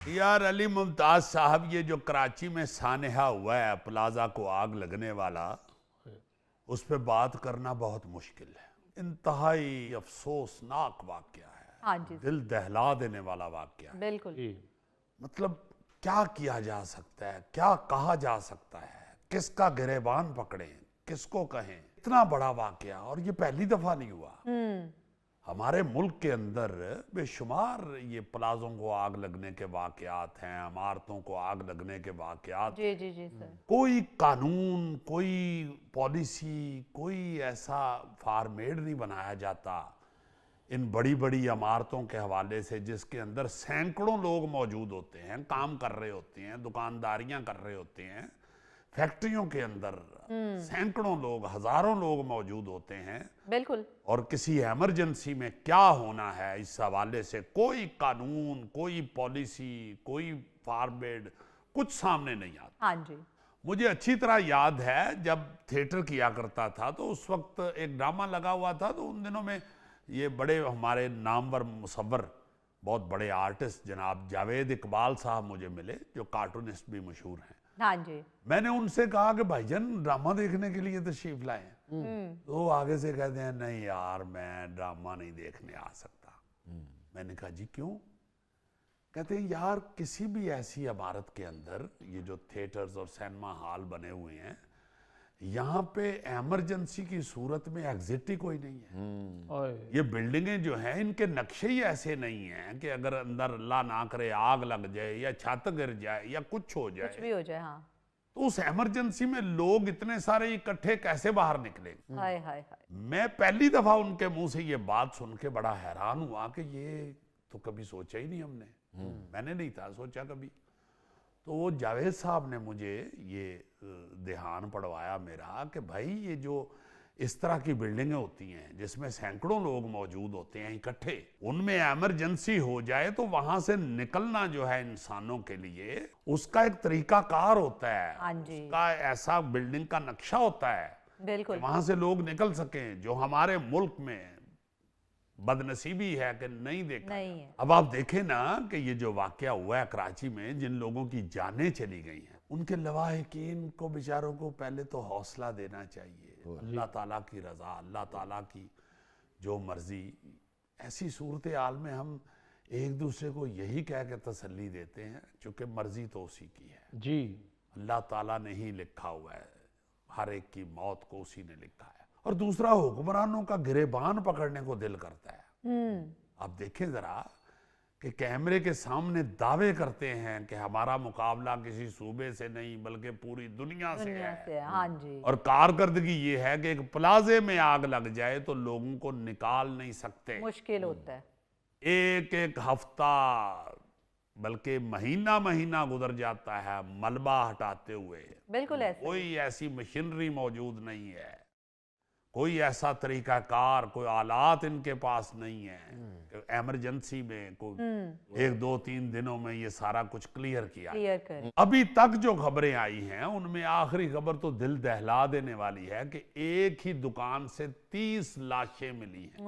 यार अली मुमताज साहब, ये जो कराची में सानेहा हुआ है प्लाजा को आग लगने वाला, उस पर बात करना बहुत मुश्किल है। इंतहाई अफसोसनाक वाकया है। हाँ जी, दिल दहला देने वाला वाकया है। बिल्कुल। मतलब क्या किया जा सकता है, क्या कहा जा सकता है, किसका गिरेबान पकड़ें, किसको कहें। इतना बड़ा वाकया, और ये पहली दफा नहीं हुआ। हमारे मुल्क के अंदर बेशुमार ये प्लाजों को आग लगने के वाकयात हैं, इमारतों को आग लगने के वाकयात। जी जी जी सर। कोई कानून, कोई पॉलिसी, कोई ऐसा फार्मेड नहीं बनाया जाता इन बड़ी बड़ी इमारतों के हवाले से, जिसके अंदर सैकड़ों लोग मौजूद होते हैं, काम कर रहे होते हैं, दुकानदारियां कर रहे होते हैं। फैक्ट्रियों के अंदर सैकड़ों लोग, हजारों लोग मौजूद होते हैं। बिल्कुल। और किसी इमरजेंसी में क्या होना है, इस हवाले से कोई कानून, कोई पॉलिसी, कोई फॉर्मेट कुछ सामने नहीं आता। हाँ जी। मुझे अच्छी तरह याद है, जब थिएटर किया करता था तो उस वक्त एक ड्रामा लगा हुआ था, तो उन दिनों में ये बड़े हमारे नामवर मुसव्वर, बहुत बड़े आर्टिस्ट जनाब जावेद इकबाल साहब मुझे मिले, जो कार्टूनिस्ट भी मशहूर हैं। हाँ जी। मैंने उनसे कहा कि भाईजान ड्रामा देखने के लिए तशरीफ लाए। तो वो आगे से कहते हैं, नहीं यार मैं ड्रामा नहीं देखने आ सकता। मैंने कहा जी क्यों? कहते हैं यार, किसी भी ऐसी इमारत के अंदर ये जो थिएटर्स और सिनेमा हॉल बने हुए हैं, यहाँ पे इमरजेंसी की सूरत में एग्जिट ही कोई नहीं है। ये बिल्डिंगें जो हैं, इनके नक्शे ही ऐसे नहीं हैं कि अगर अंदर अल्लाह ना करे आग लग जाए या छत गिर जाए या कुछ हो जाए, कुछ भी हो जाए। हाँ। तो उस इमरजेंसी में लोग इतने सारे इकट्ठे कैसे बाहर निकलेंगे? हाय हाय हाय। मैं पहली दफा उनके मुंह से ये बात सुन के बड़ा हैरान हुआ कि ये तो कभी सोचा ही नहीं हमने। मैंने नहीं था सोचा कभी। तो वो जावेद साहब ने मुझे ये ध्यान पड़वाया मेरा कि भाई ये जो इस तरह की बिल्डिंगें होती हैं जिसमें सैकड़ों लोग मौजूद होते हैं इकट्ठे, उनमें इमरजेंसी हो जाए तो वहां से निकलना जो है इंसानों के लिए उसका एक तरीकाकार होता है। हाँ जी। उसका ऐसा बिल्डिंग का नक्शा होता है बिल्कुल। वहां से लोग निकल सकें, जो हमारे मुल्क में बदनसीबी है कि नहीं देखा। नहीं है। अब आप देखें ना कि ये जो वाकया हुआ है कराची में, जिन लोगों की जानें चली गई हैं, उनके लवाहिकीन को बेचारों को पहले तो हौसला देना चाहिए। अल्लाह ताला की रजा, अल्लाह ताला की जो मर्जी। ऐसी सूरत हाल में हम एक दूसरे को यही कह के तसल्ली देते हैं, चूंकि मर्जी तो उसी की है जी। अल्लाह ताला ने ही लिखा हुआ है, हर एक की मौत को उसी ने लिखा है। और दूसरा, हुक्मरानों का गिरेबान पकड़ने को दिल करता है। आप देखें जरा कि कैमरे के सामने दावे करते हैं कि हमारा मुकाबला किसी सूबे से नहीं बल्कि पूरी दुनिया से है। हाँ जी। और कारकर्दगी ये है कि एक प्लाजे में आग लग जाए तो लोगों को निकाल नहीं सकते। मुश्किल होता है। एक एक हफ्ता बल्कि महीना महीना गुजर जाता है मलबा हटाते हुए। बिल्कुल ऐसा। कोई ऐसी मशीनरी मौजूद नहीं है, कोई ऐसा तरीकाकार, कोई आलात इनके पास नहीं है। इमरजेंसी में कोई 1-2-3 दिनों में ये सारा कुछ क्लियर किया। अभी तक जो खबरें आई हैं उनमें आखिरी खबर तो दिल दहला देने वाली है कि एक ही दुकान से 30 लाशें मिली हैं,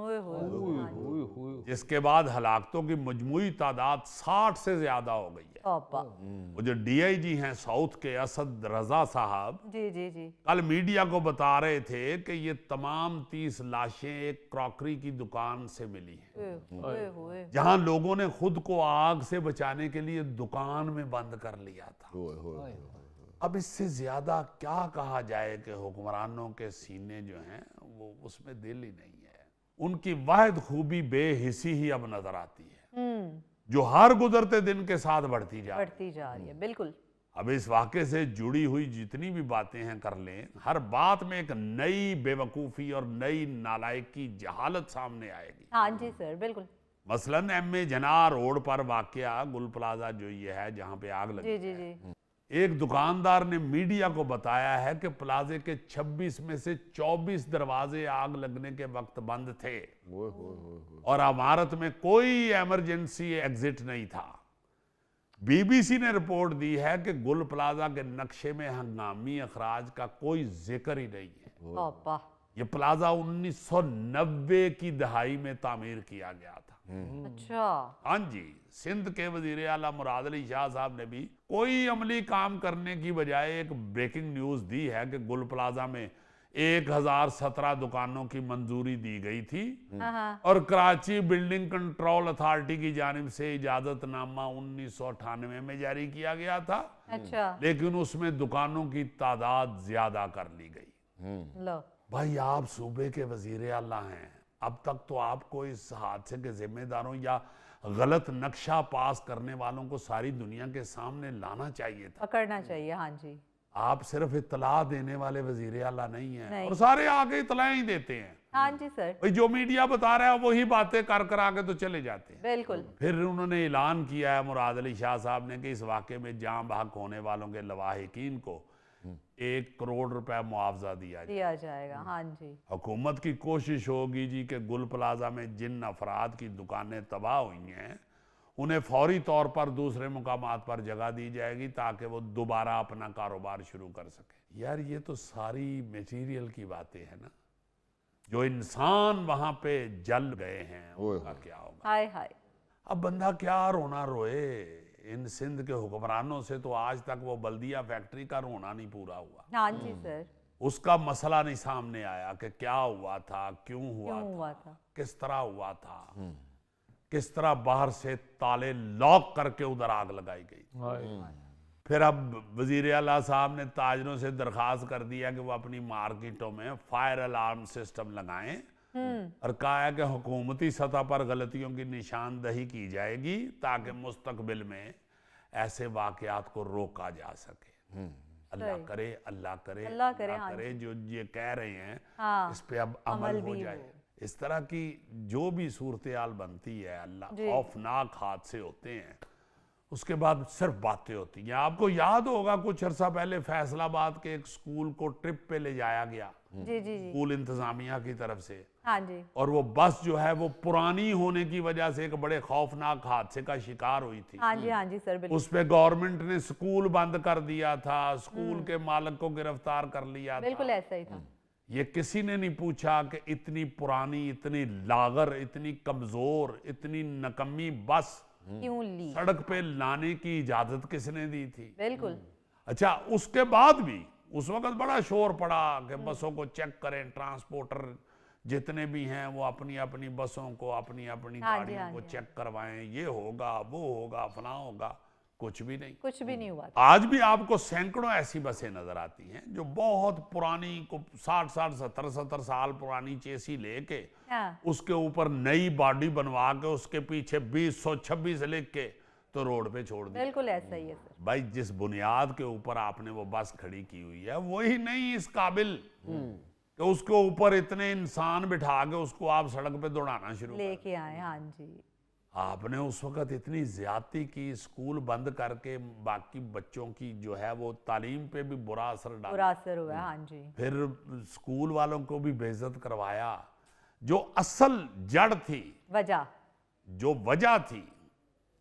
जिसके बाद हलाकतों की मजमूई तादाद 60 से ज्यादा हो गई है। वो जो DIG हैं साउथ के, असद रजा साहब, जी जी जी, कल मीडिया को बता रहे थे कि ये तमाम 30 लाशें एक क्रॉकरी की दुकान से मिली हैं, जहां लोगों ने खुद को आग से बचाने के लिए दुकान में बंद कर लिया था। अब इससे ज्यादा क्या कहा जाए कि हुक्मरानों के सीने जो हैं वो उसमें दिल ही नहीं है। उनकी वाहिद खूबी बेहिसी ही अब नजर आती है, जो हर गुजरते दिन के साथ बढ़ती जा रही है। बिल्कुल। अब इस वाक़े से जुड़ी हुई जितनी भी बातें हैं कर लें, हर बात में एक नई बेवकूफ़ी और नई नालायकी, जहालत सामने आएगी। हाँ जी सर, बिल्कुल। मसलन MA जना रोड पर वाक़या गुल प्लाजा जो ये है जहाँ पे आग लगी, जी जी जी, एक दुकानदार ने मीडिया को बताया है कि प्लाजे के 26 में से 24 दरवाजे आग लगने के वक्त बंद थे और इमारत में कोई इमरजेंसी एग्जिट नहीं था। BBC ने रिपोर्ट दी है कि गुल प्लाजा के नक्शे में हंगामी अखराज का कोई जिक्र ही नहीं है। ये प्लाजा 1990 की दहाई में तामीर किया गया था। अच्छा। हाँ जी, सिंध के वजीर आला मुराद अली शाह साहब ने भी कोई अमली काम करने की बजाय एक ब्रेकिंग न्यूज दी है कि गुल प्लाजा में 1017 दुकानों की मंजूरी दी गई थी हाँ। और कराची बिल्डिंग कंट्रोल अथॉरिटी की जानिब से इजाजतनामा 1998 में जारी किया गया था, अच्छा। लेकिन उसमें दुकानों की तादाद ज्यादा कर ली गई। लो। भाई आप सूबे के वजीर आला हैं, अब तक तो आपको इस हादसे के जिम्मेदारों या गलत नक्शा पास करने वालों को सारी दुनिया के सामने लाना चाहिए था। पकड़ना चाहिए। हाँ जी। आप सिर्फ इत्तला देने वाले वजीर आला नहीं हैं, नहीं। और सारे आगे इत्तलाएं ही देते हैं। हाँ जी सर, भाई जो मीडिया बता रहा है वही बातें कर कर आगे तो चले जाते हैं। बिल्कुल। फिर उन्होंने ऐलान किया है मुराद अली शाह साहब ने कि इस वाक़े में जान बहक होने वालों के लवाहिकीन को 1 करोड़ रुपए मुआवजा दिया जाएगा। हाँ जी। हुकूमत की कोशिश होगी जी कि गुल प्लाजा में जिन अफराद की दुकानें तबाह हुई हैं उन्हें फौरी तौर पर दूसरे मुकामात पर जगह दी जाएगी ताकि वो दोबारा अपना कारोबार शुरू कर सके। यार ये तो सारी मटेरियल की बातें हैं ना, जो इंसान वहां पे जल गए हैं उनका क्या होगा। हाय हाय। अब बंदा क्या रोना रोए, इन सिंध के हुक्मरानों से तो आज तक वो बल्दिया फैक्ट्री का रोना नहीं पूरा हुआ। हाँ जी सर। उसका मसला नहीं सामने आया कि क्या हुआ था, क्यों हुआ था, किस तरह हुआ था, किस तरह बाहर से ताले लॉक करके उधर आग लगाई गई। फिर अब वजीर आला साहब ने ताजरों से दरखास्त कर दिया कि वो अपनी मार्केटों में फायर अलार्म सिस्टम लगाएं और कहा है कि हुकूमती सतह पर गलतियों की निशानदही की जाएगी ताकि मुस्तकबिल में ऐसे वाकयात को रोका जा सके। अल्लाह करे, अल्लाह करे, अल्लाह करे, हाँ करे जो ये कह रहे हैं हाँ, इस पे अब अमल हो जाए। इस तरह की जो भी सूरत हाल बनती है, अल्लाह खौफनाक हादसे होते हैं, उसके बाद सिर्फ बातें होती हैं। आपको याद होगा कुछ अरसा पहले फैसलाबाद के एक स्कूल को ट्रिप पे ले जाया गया जी जी जी, स्कूल इंतजामिया की तरफ से। हाँ जी। और वो बस जो है वो पुरानी होने की वजह से एक बड़े खौफनाक हादसे का शिकार हुई थी। हाँ जी सर, बिल्कुल। उस पे गवर्नमेंट ने स्कूल बंद कर दिया था, स्कूल के मालिक को गिरफ्तार कर लिया था। बिल्कुल ऐसा ही था। ये किसी ने नहीं पूछा कि इतनी पुरानी, इतनी लागर, इतनी कमजोर, इतनी नकम्मी बस क्यों ली, सड़क पे लाने की इजाजत किसने दी थी। बिल्कुल। अच्छा, उसके बाद भी उस वक्त बड़ा शोर पड़ा कि बसों को चेक करें, ट्रांसपोर्टर जितने भी हैं वो अपनी अपनी बसों को, अपनी अपनी गाड़ियों को चेक करवाएं, ये होगा, वो होगा, फला होगा। कुछ भी नहीं, कुछ भी नहीं हुआ। आज भी आपको सैकड़ों ऐसी बसें नजर आती हैं जो बहुत पुरानी को 60 70 साल पुरानी चेसी लेके उसके ऊपर नई बॉडी बनवा के उसके पीछे 2026 लिख के तो रोड पे छोड़ दी। बिल्कुल ऐसा ही है सर। भाई जिस बुनियाद के ऊपर आपने वो बस खड़ी की हुई है वही नहीं इस काबिल कि उसके ऊपर इतने इंसान बिठा के उसको आप सड़क पे दौड़ाना शुरू लेके आए। हाँ जी। आपने उस वक्त इतनी ज्यादती की, स्कूल बंद करके बाकी बच्चों की जो है वो तालीम पे भी बुरा असर डाला, बुरा असर हुआ। हाँ जी। फिर स्कूल वालों को भी बेइज्जत करवाया। जो असल जड़ थी, जो वजह थी,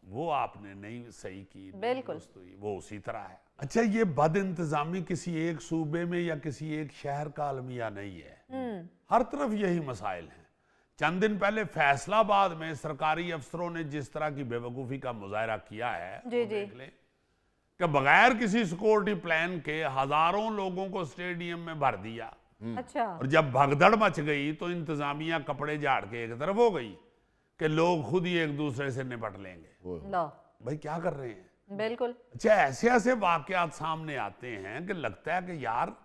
वो आपने नहीं सही की, बिल्कुल वो उसी तरह है। अच्छा, ये बद इंतजामी किसी एक सूबे में या किसी एक शहर का अलमिया नहीं है, हर तरफ यही मसाइल हैं। चंद दिन पहले फैसलाबाद में सरकारी अफसरों ने जिस तरह की बेवकूफ़ी का मुजाहरा किया है, देख लें कि बगैर किसी सिक्योरिटी प्लान के हजारों लोगों को स्टेडियम में भर दिया। अच्छा। और जब भगदड़ मच गई तो इंतजामिया कपड़े झाड़ के एक तरफ हो गई कि लोग खुद ही एक दूसरे से निपट लेंगे। भाई क्या कर रहे हैं। बिल्कुल। अच्छा, ऐसे ऐसे वाकयात सामने आते हैं कि लगता है कि यार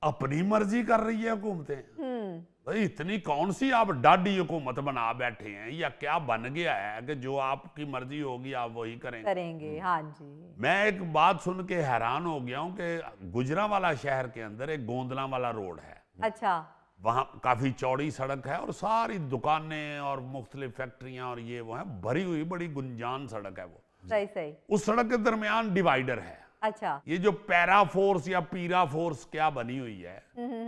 अपनी मर्जी कर रही है हुकूमतें। भाई इतनी कौन सी आप डाडी हुकूमत बना बैठे हैं, या क्या बन गया है कि जो आपकी मर्जी होगी आप वही करेंगे। हाँ जी। मैं एक बात सुन के हैरान हो गया हूं कि गुजरांवाला शहर के अंदर एक गोंदलांवाला रोड है। अच्छा। वहां काफी चौड़ी सड़क है और सारी दुकानें और मुख्तलिफ फैक्ट्रियां और ये वो है, भरी हुई बड़ी गुंजान सड़क है वो। सही। उस सड़क के दरमियान डिवाइडर है। अच्छा। ये जो पैरा फोर्स या पीरा फोर्स क्या बनी हुई है,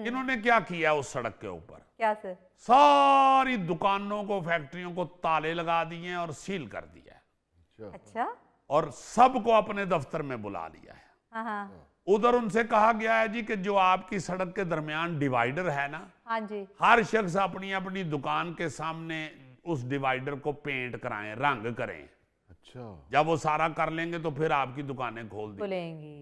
इन्होंने क्या किया उस सड़क के ऊपर, क्या सर? सारी दुकानों को, फैक्ट्रियों को ताले लगा दिए और सील कर दिया। अच्छा। और सबको अपने दफ्तर में बुला लिया है। हाँ। उधर उनसे कहा गया है जी कि जो आपकी सड़क के दरमियान डिवाइडर है ना, हाँ जी, हर शख्स अपनी अपनी दुकान के सामने उस डिवाइडर को पेंट कराएं, रंग करें। अच्छा। जब वो सारा कर लेंगे तो फिर आपकी दुकानें खोल दी। खुलेंगी।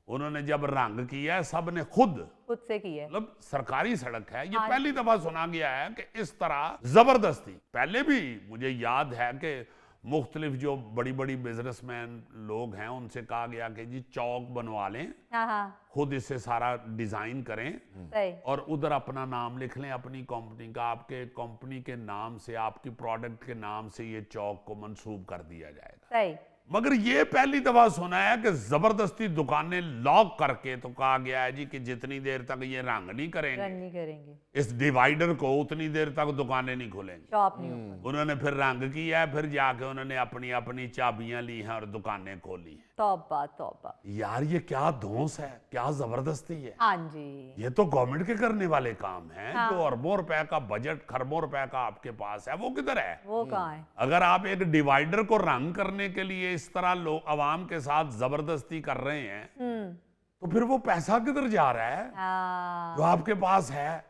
उन्होंने जब रंग किया है, सब ने खुद से की है। मतलब सरकारी सड़क है ये, हाँ। पहली दफा सुना गया है कि इस तरह जबरदस्ती। पहले भी मुझे याद है कि मुख्तलिफ जो बड़ी बड़ी बिजनेसमैन लोग हैं उनसे कहा गया कि जी चौक बनवा लें, हाँ हाँ खुद इससे सारा डिजाइन करें सही। और उधर अपना नाम लिख लें अपनी कंपनी का, आपके कंपनी के नाम से, आपकी प्रोडक्ट के नाम से ये चौक को मंसूब कर दिया जाएगा। सही। मगर ये पहली दफा सुना है कि जबरदस्ती दुकानें लॉक करके तो कहा गया है जी कि जितनी देर तक ये रंग नहीं रन करेंगे नहीं करेंगे, इस डिवाइडर को, उतनी देर तक दुकानें नहीं खुलेंगी। शॉप नहीं ओपन। उन्होंने फिर रंग किया है, फिर जाके उन्होंने अपनी अपनी चाबियां ली हैं और दुकानें खोली हैं। तौबा तौबा। यार ये क्या धौंस है, क्या जबरदस्ती है। हाँ जी। ये तो गवर्नमेंट के करने वाले काम हैं। हाँ। जो अरबों रुपए का बजट, खरबों रुपए का आपके पास है, वो किधर है? वो कहाँ है? अगर आप एक डिवाइडर को रंग करने के लिए इस तरह लोग आवाम के साथ जबरदस्ती कर रहे हैं तो फिर वो पैसा किधर जा रहा है हाँ। जो आपके पास है,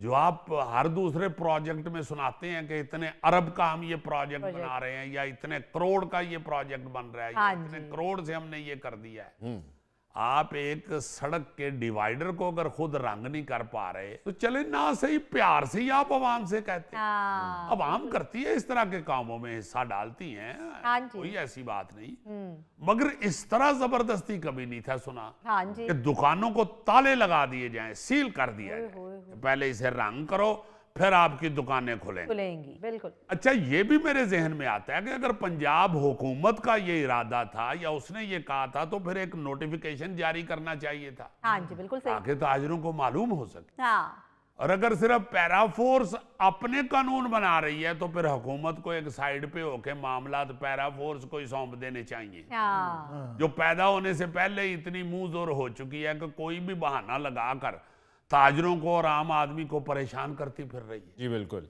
जो आप हर दूसरे प्रोजेक्ट में सुनाते हैं कि इतने अरब का हम ये प्रोजेक्ट बना रहे हैं या इतने करोड़ का ये प्रोजेक्ट बन रहा है या हाँ इतने जी। करोड़ से हमने ये कर दिया है। आप एक सड़क के डिवाइडर को अगर खुद रंग नहीं कर पा रहे तो चले ना सही, प्यार से ही आप आवाम से कहते हैं। हाँ। आवाम करती है इस तरह के कामों में, हिस्सा डालती हैं, हाँ जी। कोई ऐसी बात नहीं। मगर इस तरह जबरदस्ती कभी नहीं था सुना हाँ जी। कि दुकानों को ताले लगा दिए जाएं, सील कर दिया ओए जाए होए कि पहले इसे रंग करो फिर आपकी दुकानें खुलेंगी। खुलेंगी बिल्कुल। अच्छा ये भी मेरे जहन में आता है कि अगर पंजाब हुकूमत का ये इरादा था या उसने ये कहा था तो फिर एक नोटिफिकेशन जारी करना चाहिए था हाँ जी बिल्कुल सही। ताकि ताजरों को मालूम हो सके। हाँ। और अगर सिर्फ पैराफोर्स अपने कानून बना रही है तो फिर हुकूमत को एक साइड पे होके मामला तो पैराफोर्स को ही सौंप देने चाहिए, हाँ। जो पैदा होने से पहले ही इतनी मुंह जोर हो चुकी है कि कोई भी बहाना लगाकर ताजरों को और आम आदमी को परेशान करती फिर रही है। जी बिल्कुल।